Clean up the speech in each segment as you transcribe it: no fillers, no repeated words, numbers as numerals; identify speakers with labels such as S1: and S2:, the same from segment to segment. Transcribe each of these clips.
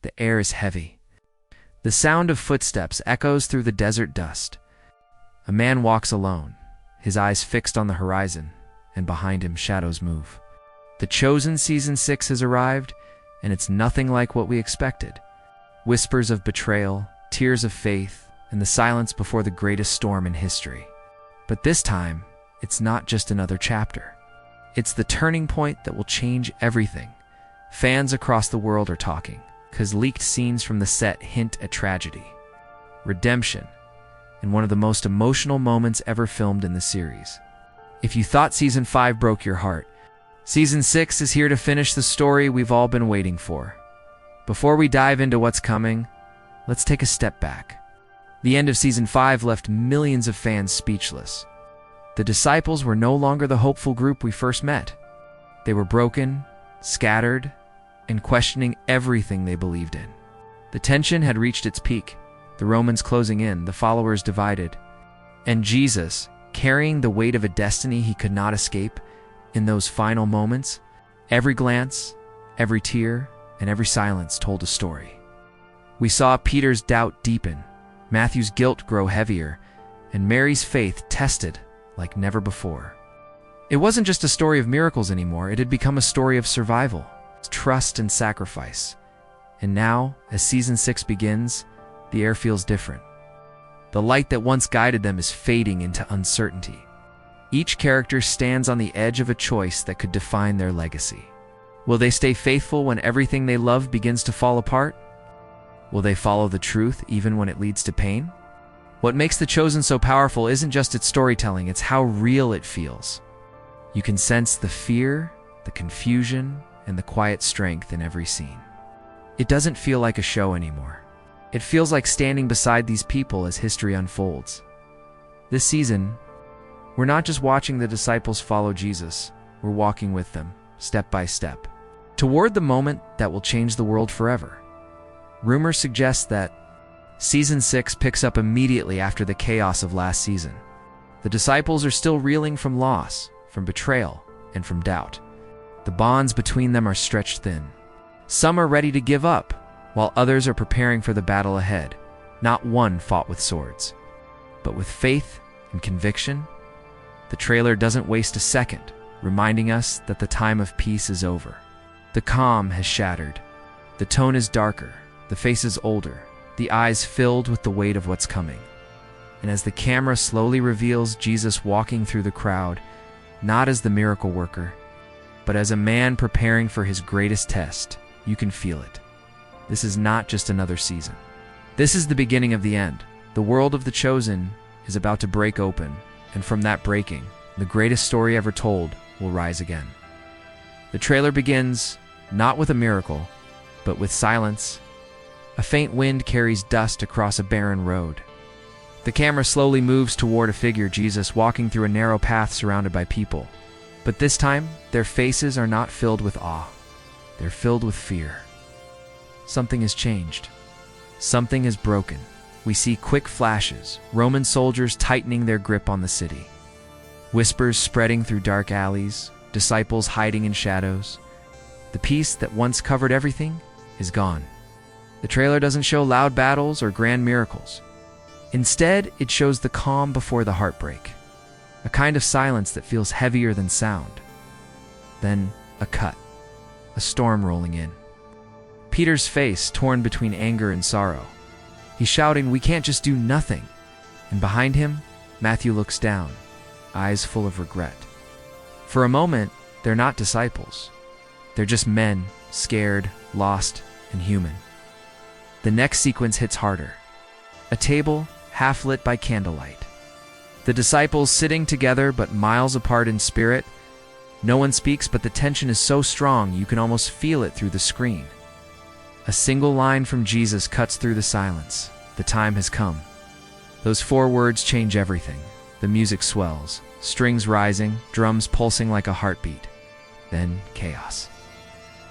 S1: The air is heavy. The sound of footsteps echoes through the desert dust. A man walks alone, his eyes fixed on the horizon, and behind him shadows move. The Chosen Season 6 has arrived, and it's nothing like what we expected. Whispers of betrayal, tears of faith, and the silence before the greatest storm in history. But this time, it's not just another chapter. It's the turning point that will change everything. Fans across the world are talking, because leaked scenes from the set hint at tragedy, redemption, and one of the most emotional moments ever filmed in the series. If you thought Season 5 broke your heart, Season 6 is here to finish the story we've all been waiting for. Before we dive into what's coming, let's take a step back. The end of Season 5 left millions of fans speechless. The disciples were no longer the hopeful group we first met. They were broken, scattered, and questioning everything they believed in. The tension had reached its peak, the Romans closing in, the followers divided, and Jesus, carrying the weight of a destiny he could not escape, in those final moments, every glance, every tear, and every silence told a story. We saw Peter's doubt deepen, Matthew's guilt grow heavier, and Mary's faith tested like never before. It wasn't just a story of miracles anymore, it had become a story of survival, trust, and sacrifice. And now, as Season 6 begins, the air feels different. The light that once guided them is fading into uncertainty. Each character stands on the edge of a choice that could define their legacy. Will they stay faithful when everything they love begins to fall apart? Will they follow the truth even when it leads to pain? What makes The Chosen so powerful isn't just its storytelling, it's how real it feels. You can sense the fear, the confusion, and the quiet strength in every scene. It doesn't feel like a show anymore. It feels like standing beside these people as history unfolds. This season, we're not just watching the disciples follow Jesus, we're walking with them, step by step, toward the moment that will change the world forever. Rumors suggest that Season 6 picks up immediately after the chaos of last season. The disciples are still reeling from loss, from betrayal, and from doubt. The bonds between them are stretched thin. Some are ready to give up, while others are preparing for the battle ahead. Not one fought with swords, but with faith and conviction. The trailer doesn't waste a second, reminding us that the time of peace is over. The calm has shattered. The tone is darker, the face is older, the eyes filled with the weight of what's coming. And as the camera slowly reveals Jesus walking through the crowd, not as the miracle worker, but as a man preparing for his greatest test, you can feel it. This is not just another season. This is the beginning of the end. The world of The Chosen is about to break open, and from that breaking, the greatest story ever told will rise again. The trailer begins not with a miracle, but with silence. A faint wind carries dust across a barren road. The camera slowly moves toward a figure, Jesus, walking through a narrow path surrounded by people. But this time, their faces are not filled with awe. They're filled with fear. Something has changed. Something is broken. We see quick flashes, Roman soldiers tightening their grip on the city. Whispers spreading through dark alleys, disciples hiding in shadows. The peace that once covered everything is gone. The trailer doesn't show loud battles or grand miracles. Instead, it shows the calm before the heartbreak, a kind of silence that feels heavier than sound. Then, a cut, a storm rolling in. Peter's face torn between anger and sorrow. He's shouting, "We can't just do nothing." And behind him, Matthew looks down, eyes full of regret. For a moment, they're not disciples. They're just men, scared, lost, and human. The next sequence hits harder. A table half lit by candlelight. The disciples sitting together but miles apart in spirit. No one speaks, but the tension is so strong you can almost feel it through the screen. A single line from Jesus cuts through the silence. The time has come. Those 4 words change everything. The music swells, strings rising, drums pulsing like a heartbeat. Then chaos.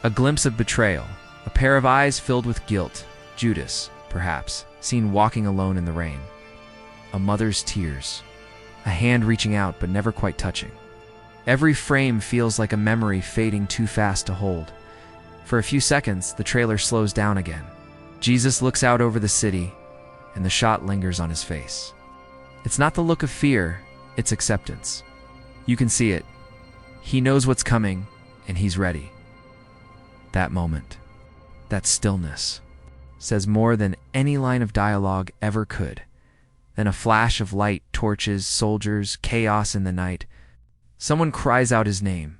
S1: A glimpse of betrayal, a pair of eyes filled with guilt. Judas, perhaps, seen walking alone in the rain. A mother's tears, a hand reaching out but never quite touching. Every frame feels like a memory fading too fast to hold. For a few seconds, the trailer slows down again. Jesus looks out over the city, and the shot lingers on his face. It's not the look of fear, it's acceptance. You can see it. He knows what's coming, and he's ready. That moment, that stillness, says more than any line of dialogue ever could. Then a flash of light, torches, soldiers, chaos in the night. Someone cries out his name,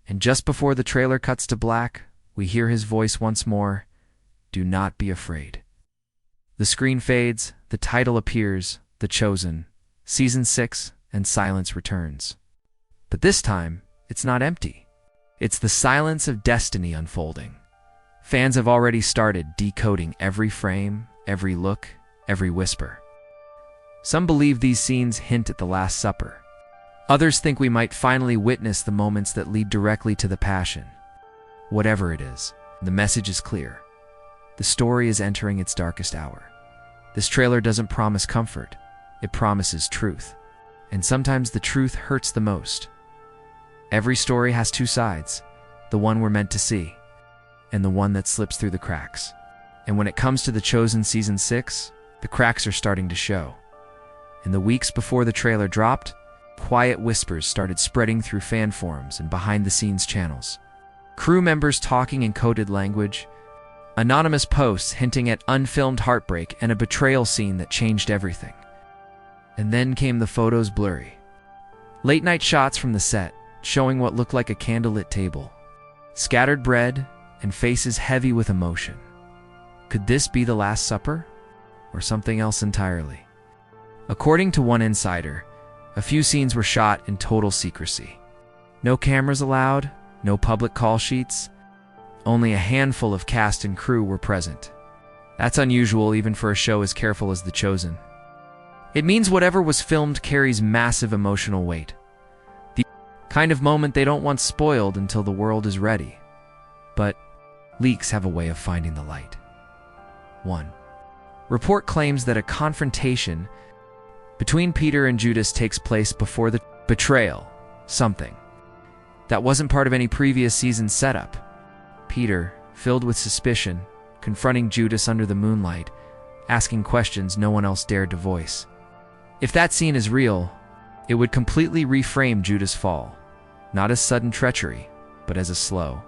S1: and just before the trailer cuts to black, we hear his voice once more, "Do not be afraid." The screen fades, the title appears, The Chosen, Season 6, and silence returns. But this time, it's not empty. It's the silence of destiny unfolding. Fans have already started decoding every frame, every look, every whisper. Some believe these scenes hint at the Last Supper. Others think we might finally witness the moments that lead directly to the Passion. Whatever it is, the message is clear. The story is entering its darkest hour. This trailer doesn't promise comfort, it promises truth. And sometimes the truth hurts the most. Every story has two sides, the one we're meant to see, and the one that slips through the cracks. And when it comes to The Chosen Season 6, the cracks are starting to show. In the weeks before the trailer dropped, quiet whispers started spreading through fan forums and behind-the-scenes channels. Crew members talking in coded language, anonymous posts hinting at unfilmed heartbreak and a betrayal scene that changed everything. And then came the photos blurry. Late-night shots from the set, showing what looked like a candlelit table. Scattered bread and faces heavy with emotion. Could this be the Last Supper? Or something else entirely? According to one insider, a few scenes were shot in total secrecy. No cameras allowed, no public call sheets. Only a handful of cast and crew were present. That's unusual even for a show as careful as The Chosen. It means whatever was filmed carries massive emotional weight. The kind of moment they don't want spoiled until the world is ready. But leaks have a way of finding the light. 1. Report claims that a confrontation between Peter and Judas takes place before the betrayal, something that wasn't part of any previous season's setup. Peter, filled with suspicion, confronting Judas under the moonlight, asking questions no one else dared to voice. If that scene is real, it would completely reframe Judas' fall, not as sudden treachery, but as a slow,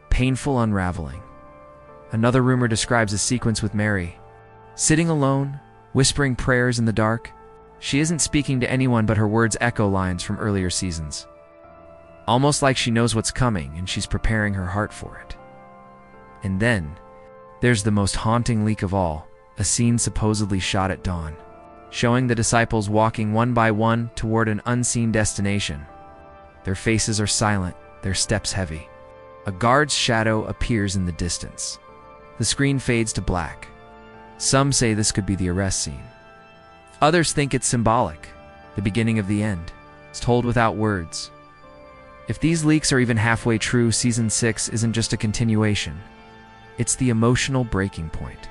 S1: painful unraveling. Another rumor describes a sequence with Mary, sitting alone, whispering prayers in the dark. She isn't speaking to anyone, but her words echo lines from earlier seasons. Almost like she knows what's coming and she's preparing her heart for it. And then, there's the most haunting leak of all, a scene supposedly shot at dawn, showing the disciples walking one by one toward an unseen destination. Their faces are silent, their steps heavy. A guard's shadow appears in the distance. The screen fades to black. Some say this could be the arrest scene. Others think it's symbolic, the beginning of the end. It's told without words. If these leaks are even halfway true, Season 6 isn't just a continuation. It's the emotional breaking point.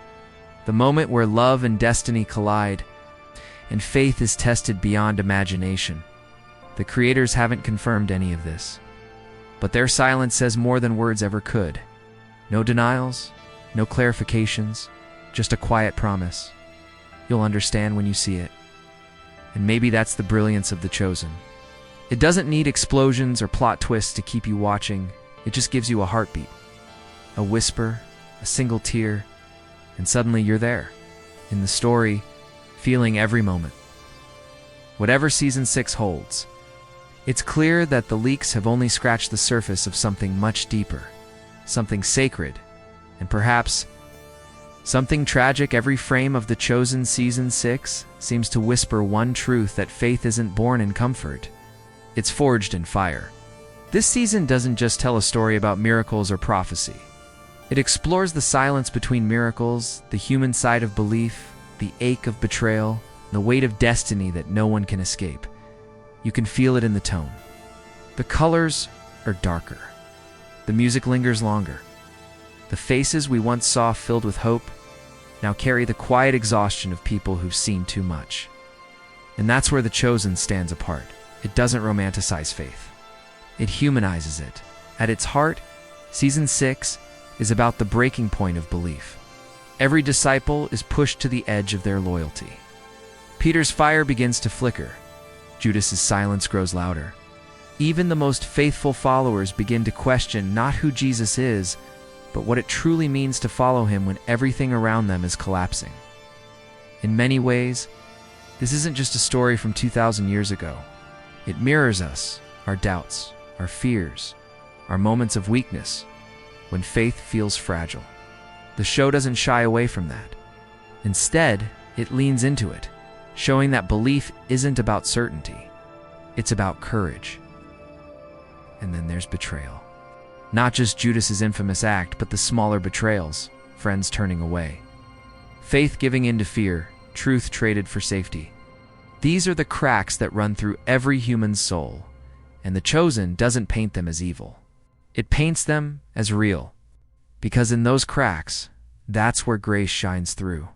S1: The moment where love and destiny collide, and faith is tested beyond imagination. The creators haven't confirmed any of this. But their silence says more than words ever could. No denials, no clarifications, just a quiet promise. You'll understand when you see it. And maybe that's the brilliance of The Chosen. It doesn't need explosions or plot twists to keep you watching. It just gives you a heartbeat, a whisper, a single tear, and suddenly you're there, in the story, feeling every moment. Whatever Season 6 holds, it's clear that the leaks have only scratched the surface of something much deeper, something sacred, and perhaps something tragic. Every frame of The Chosen Season 6 seems to whisper one truth: that faith isn't born in comfort. It's forged in fire. This season doesn't just tell a story about miracles or prophecy. It explores the silence between miracles, the human side of belief, the ache of betrayal, the weight of destiny that no one can escape. You can feel it in the tone. The colors are darker. The music lingers longer. The faces we once saw filled with hope now carry the quiet exhaustion of people who've seen too much. And that's where The Chosen stands apart. It doesn't romanticize faith. It humanizes it. At its heart, Season 6 is about the breaking point of belief. Every disciple is pushed to the edge of their loyalty. Peter's fire begins to flicker. Judas's silence grows louder. Even the most faithful followers begin to question not who Jesus is, but what it truly means to follow him when everything around them is collapsing. In many ways, this isn't just a story from 2,000 years ago. It mirrors us, our doubts, our fears, our moments of weakness, when faith feels fragile. The show doesn't shy away from that. Instead, it leans into it, showing that belief isn't about certainty. It's about courage. And then there's betrayal. Not just Judas's infamous act, but the smaller betrayals, friends turning away. Faith giving in to fear, truth traded for safety. These are the cracks that run through every human's soul, and The Chosen doesn't paint them as evil. It paints them as real, because in those cracks, that's where grace shines through.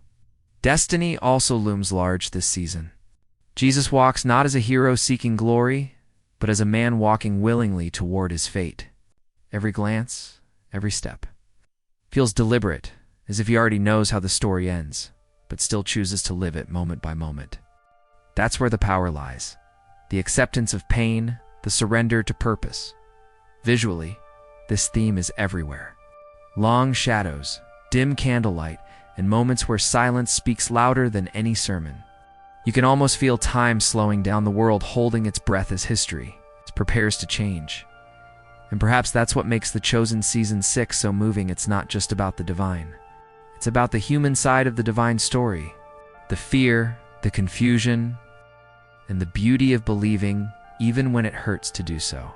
S1: Destiny also looms large this season. Jesus walks not as a hero seeking glory, but as a man walking willingly toward his fate. Every glance, every step, feels deliberate, as if he already knows how the story ends, but still chooses to live it moment by moment. That's where the power lies. The acceptance of pain, the surrender to purpose. Visually, this theme is everywhere. Long shadows, dim candlelight, and moments where silence speaks louder than any sermon. You can almost feel time slowing down, the world holding its breath as history prepares to change. And perhaps that's what makes The Chosen Season 6 so moving. It's not just about the divine. It's about the human side of the divine story. The fear, the confusion, and the beauty of believing even when it hurts to do so.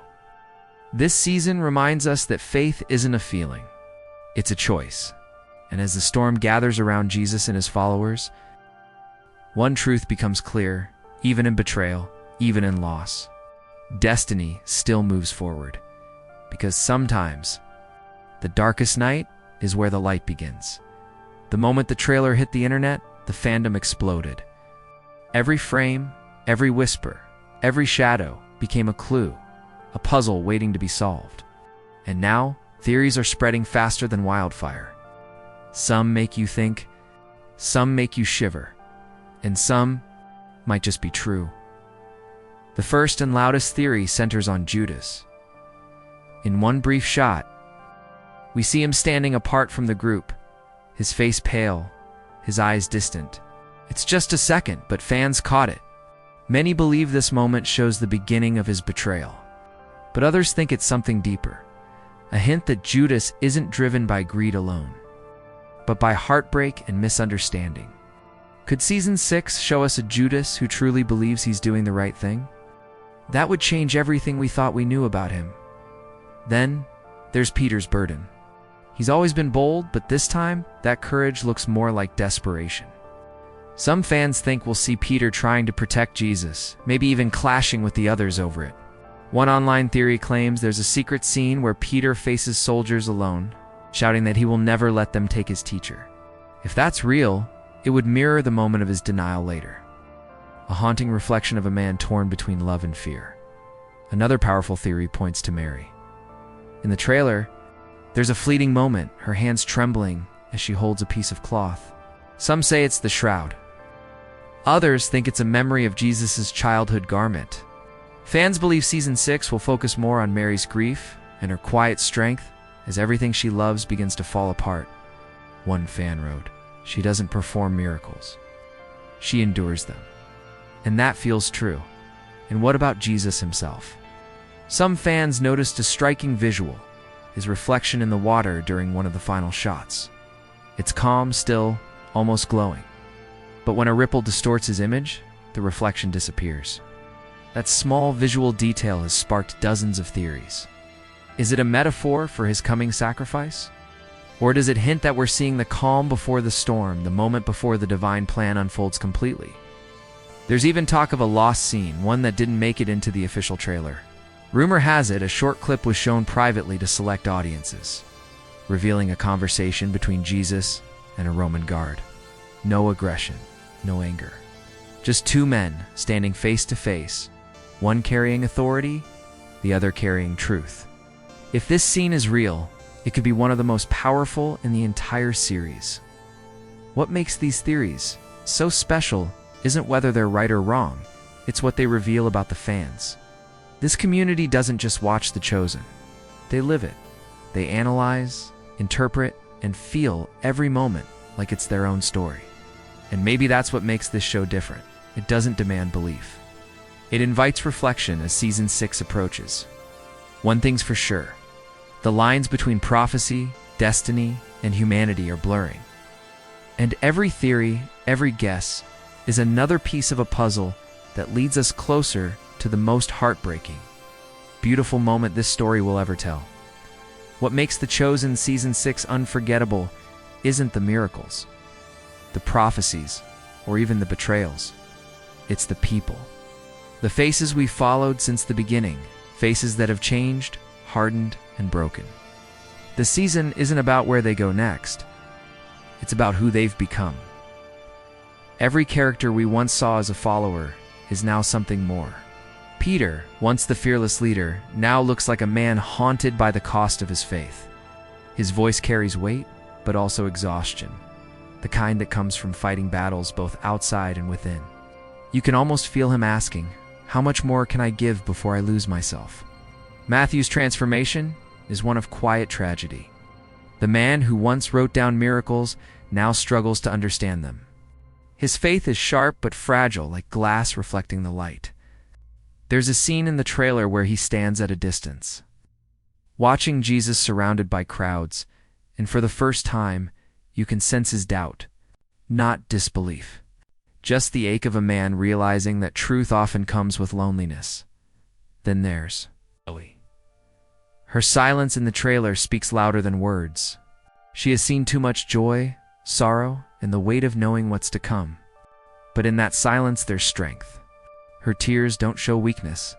S1: This season reminds us that faith isn't a feeling. It's a choice. And as the storm gathers around Jesus and his followers, one truth becomes clear, even in betrayal, even in loss. Destiny still moves forward. Because sometimes, the darkest night is where the light begins. The moment the trailer hit the internet, the fandom exploded. Every frame, every whisper, every shadow became a clue, a puzzle waiting to be solved. And now, theories are spreading faster than wildfire. Some make you think, some make you shiver, and some might just be true. The first and loudest theory centers on Judas. In one brief shot, we see him standing apart from the group, his face pale, his eyes distant. It's just a second, but fans caught it. Many believe this moment shows the beginning of his betrayal, but others think it's something deeper, a hint that Judas isn't driven by greed alone, but by heartbreak and misunderstanding. Could Season 6 show us a Judas who truly believes he's doing the right thing? That would change everything we thought we knew about him. Then, there's Peter's burden. He's always been bold, but this time, that courage looks more like desperation. Some fans think we'll see Peter trying to protect Jesus, maybe even clashing with the others over it. One online theory claims there's a secret scene where Peter faces soldiers alone, shouting that he will never let them take his teacher. If that's real, it would mirror the moment of his denial later. A haunting reflection of a man torn between love and fear. Another powerful theory points to Mary. In the trailer, there's a fleeting moment, her hands trembling as she holds a piece of cloth. Some say it's the shroud. Others think it's a memory of Jesus' childhood garment. Fans believe Season 6 will focus more on Mary's grief and her quiet strength as everything she loves begins to fall apart. One fan wrote, "She doesn't perform miracles. She endures them." And that feels true. And what about Jesus himself? Some fans noticed a striking visual, his reflection in the water during one of the final shots. It's calm, still, almost glowing. But when a ripple distorts his image, the reflection disappears. That small visual detail has sparked dozens of theories. Is it a metaphor for his coming sacrifice? Or does it hint that we're seeing the calm before the storm, the moment before the divine plan unfolds completely? There's even talk of a lost scene, one that didn't make it into the official trailer. Rumor has it a short clip was shown privately to select audiences, revealing a conversation between Jesus and a Roman guard. No aggression, no anger. Just two men standing face to face, one carrying authority, the other carrying truth. If this scene is real, it could be one of the most powerful in the entire series. What makes these theories so special isn't whether they're right or wrong, it's what they reveal about the fans. This community doesn't just watch The Chosen. They live it. They analyze, interpret, and feel every moment like it's their own story. And maybe that's what makes this show different. It doesn't demand belief. It invites reflection as Season 6 approaches. One thing's for sure. The lines between prophecy, destiny, and humanity are blurring. And every theory, every guess, is another piece of a puzzle that leads us closer to the most heartbreaking, beautiful moment this story will ever tell. What makes The Chosen Season 6 unforgettable isn't the miracles, the prophecies, or even the betrayals. It's the people. The faces we followed since the beginning, faces that have changed, hardened, and broken. The season isn't about where they go next. It's about who they've become. Every character we once saw as a follower is now something more. Peter, once the fearless leader, now looks like a man haunted by the cost of his faith. His voice carries weight, but also exhaustion, the kind that comes from fighting battles both outside and within. You can almost feel him asking, "How much more can I give before I lose myself?" Matthew's transformation is one of quiet tragedy. The man who once wrote down miracles now struggles to understand them. His faith is sharp but fragile, like glass reflecting the light. There's a scene in the trailer where he stands at a distance, watching Jesus surrounded by crowds, and for the first time, you can sense his doubt, not disbelief. Just the ache of a man realizing that truth often comes with loneliness. Then there's Ellie. Her silence in the trailer speaks louder than words. She has seen too much joy, sorrow, and the weight of knowing what's to come. But in that silence, there's strength. Her tears don't show weakness.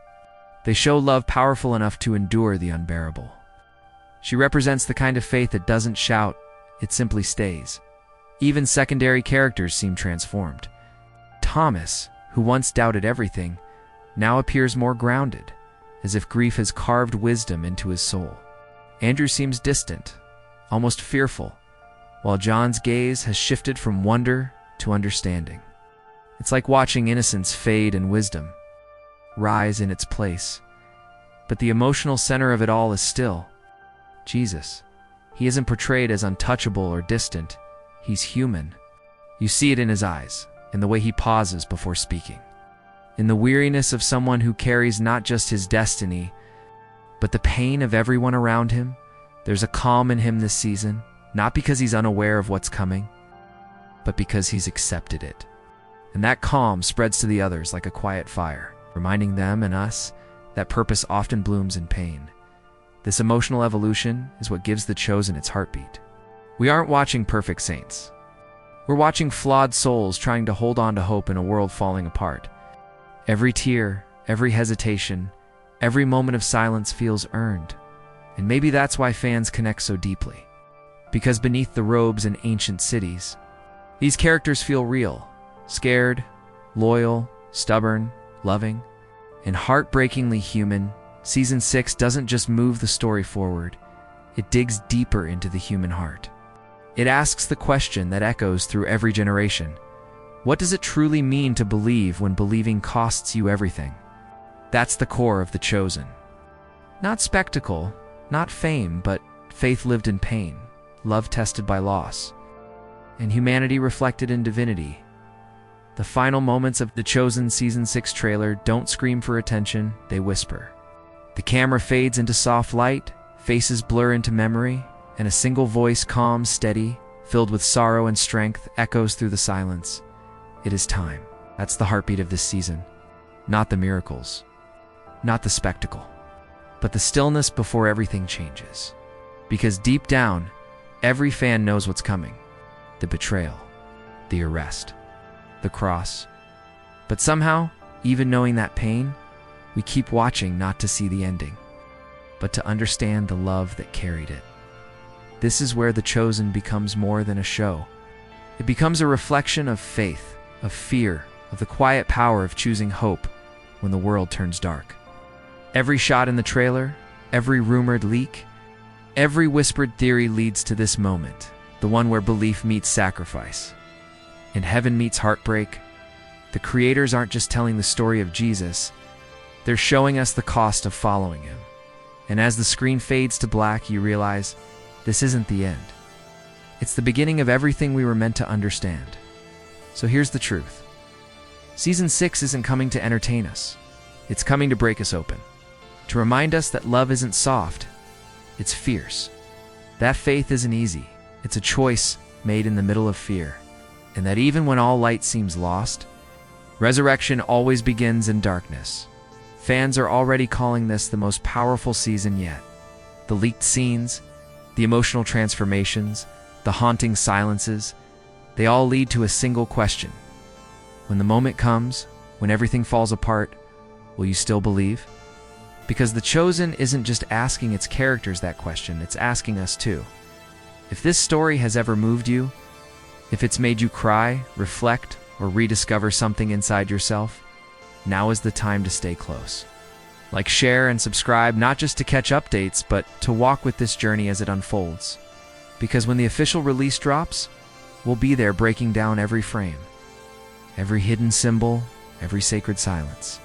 S1: They show love powerful enough to endure the unbearable. She represents the kind of faith that doesn't shout, it simply stays. Even secondary characters seem transformed. Thomas, who once doubted everything, now appears more grounded, as if grief has carved wisdom into his soul. Andrew seems distant, almost fearful, while John's gaze has shifted from wonder to understanding. It's like watching innocence fade and wisdom rise in its place. But the emotional center of it all is still Jesus. He isn't portrayed as untouchable or distant. He's human. You see it in his eyes, in the way he pauses before speaking, in the weariness of someone who carries not just his destiny, but the pain of everyone around him. There's a calm in him this season, not because he's unaware of what's coming, but because he's accepted it. And that calm spreads to the others like a quiet fire, reminding them and us that purpose often blooms in pain. This emotional evolution is what gives The Chosen its heartbeat. We aren't watching perfect saints. We're watching flawed souls trying to hold on to hope in a world falling apart. Every tear, every hesitation, every moment of silence feels earned. And maybe that's why fans connect so deeply. Because beneath the robes in ancient cities, these characters feel real. Scared, loyal, stubborn, loving, and heartbreakingly human. Season 6 doesn't just move the story forward, it digs deeper into the human heart. It asks the question that echoes through every generation. What does it truly mean to believe when believing costs you everything? That's the core of The Chosen. Not spectacle, not fame, but faith lived in pain, love tested by loss, and humanity reflected in divinity. The final moments of The Chosen Season 6 trailer don't scream for attention, they whisper. The camera fades into soft light, faces blur into memory, and a single voice, calm, steady, filled with sorrow and strength, echoes through the silence. It is time. That's the heartbeat of this season. Not the miracles, not the spectacle, but the stillness before everything changes. Because deep down, every fan knows what's coming. The betrayal, the arrest, the cross. But somehow, even knowing that pain, we keep watching not to see the ending, but to understand the love that carried it. This is where The Chosen becomes more than a show. It becomes a reflection of faith, of fear, of the quiet power of choosing hope when the world turns dark. Every shot in the trailer, every rumored leak, every whispered theory leads to this moment, the one where belief meets sacrifice, In Heaven Meets Heartbreak, the creators aren't just telling the story of Jesus, they're showing us the cost of following him. And as the screen fades to black, you realize this isn't the end. It's the beginning of everything we were meant to understand. So here's the truth. Season 6 isn't coming to entertain us. It's coming to break us open. To remind us that love isn't soft, it's fierce. That faith isn't easy. It's a choice made in the middle of fear. And that even when all light seems lost, resurrection always begins in darkness. Fans are already calling this the most powerful season yet. The leaked scenes, the emotional transformations, the haunting silences, they all lead to a single question. When the moment comes, when everything falls apart, will you still believe? Because The Chosen isn't just asking its characters that question, it's asking us too. If this story has ever moved you, if it's made you cry, reflect, or rediscover something inside yourself, now is the time to stay close. Like, share, and subscribe, not just to catch updates, but to walk with this journey as it unfolds. Because when the official release drops, we'll be there breaking down every frame, every hidden symbol, every sacred silence.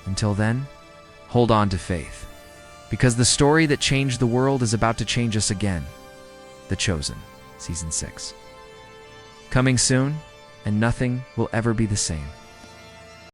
S1: Until then, hold on to faith. Because the story that changed the world is about to change us again. The Chosen, Season 6. Coming soon, and nothing will ever be the same.